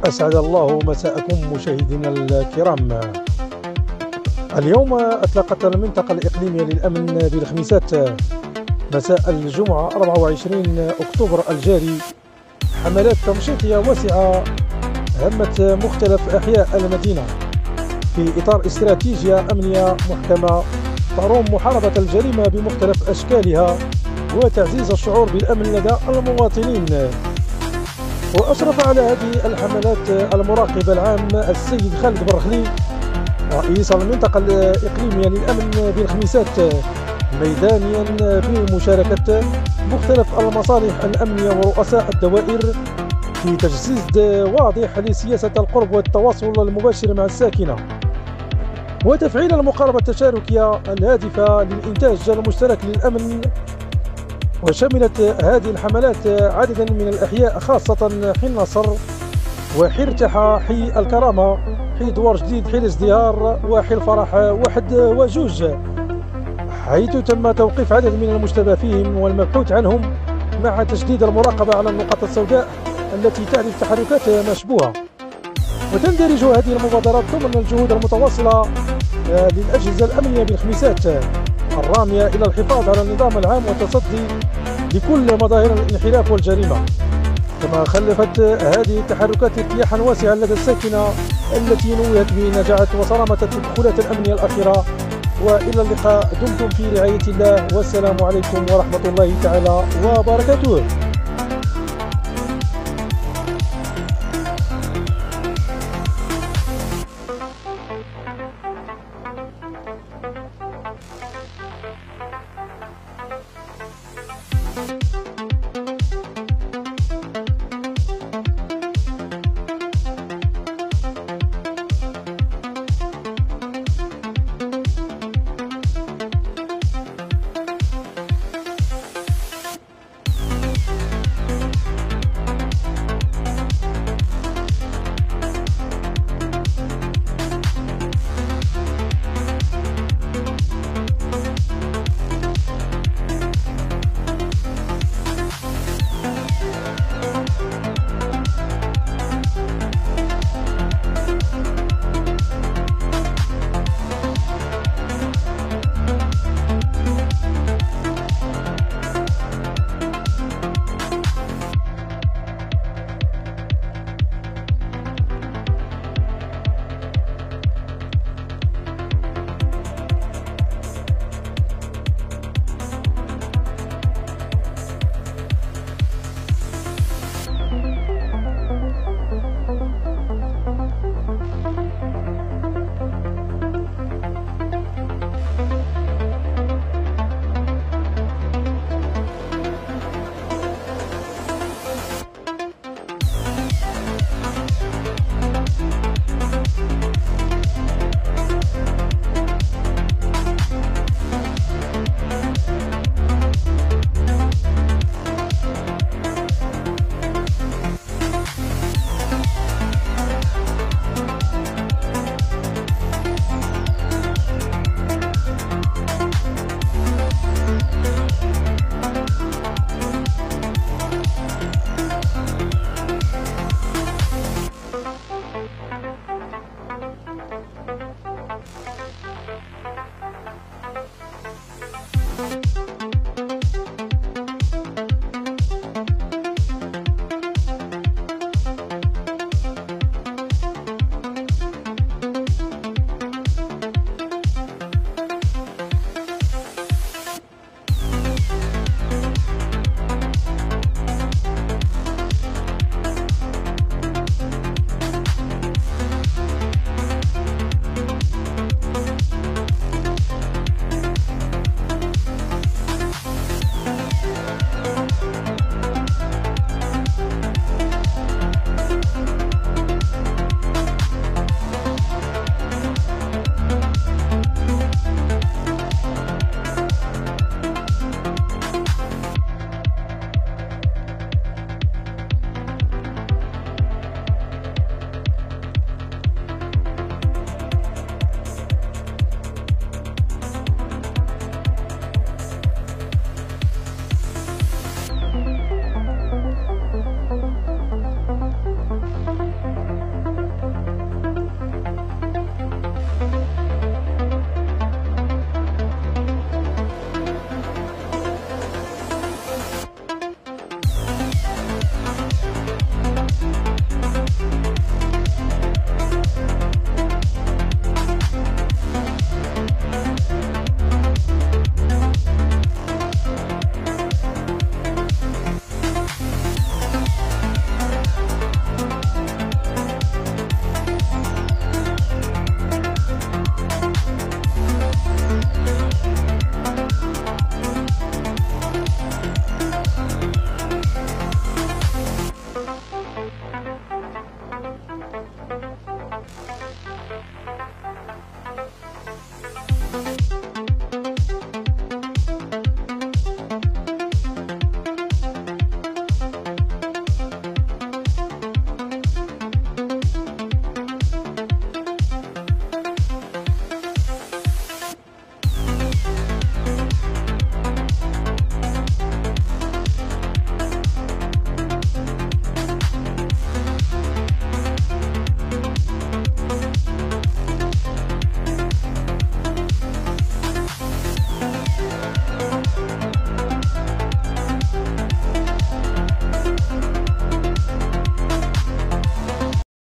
أسعد الله مساءكم مشاهدينا الكرام. اليوم أطلقت المنطقة الإقليمية للأمن بالخميسات مساء الجمعة 24 أكتوبر الجاري حملات تنشيطية واسعة همت مختلف أحياء المدينة في إطار استراتيجية أمنية محكمة تروم محاربة الجريمة بمختلف أشكالها وتعزيز الشعور بالأمن لدى المواطنين. وأشرف على هذه الحملات المراقب العام السيد خالد برخلي رئيس المنطقة الإقليمية للأمن بالخميسات، ميدانيا بمشاركة مختلف المصالح الأمنية ورؤساء الدوائر في تجسيد واضح لسياسة القرب والتواصل المباشر مع الساكنة وتفعيل المقاربة التشاركية الهادفة للإنتاج المشترك للأمن. وشملت هذه الحملات عددا من الأحياء خاصة حي النصر وحي ارتحى، حي الكرامة، حي دوار جديد، حي الازدهار، وحي الفرح واحد وجوج، حيث تم توقيف عدد من المشتبه فيهم والمبحوث عنهم مع تشديد المراقبة على النقاط السوداء التي تحدث تحركات مشبوهة. وتندرج هذه المبادرات ضمن الجهود المتواصلة للأجهزة الأمنية بالخميسات الرامية إلى الحفاظ على النظام العام والتصدي لكل مظاهر الانحراف والجريمة. كما خلفت هذه التحركات ارتياحا واسعا لدى الساكنة التي نوهت بنجاعة وصرامة التدخلات الأمنية الأخيرة. وإلى اللقاء، دمتم في رعاية الله، والسلام عليكم ورحمة الله تعالى وبركاته.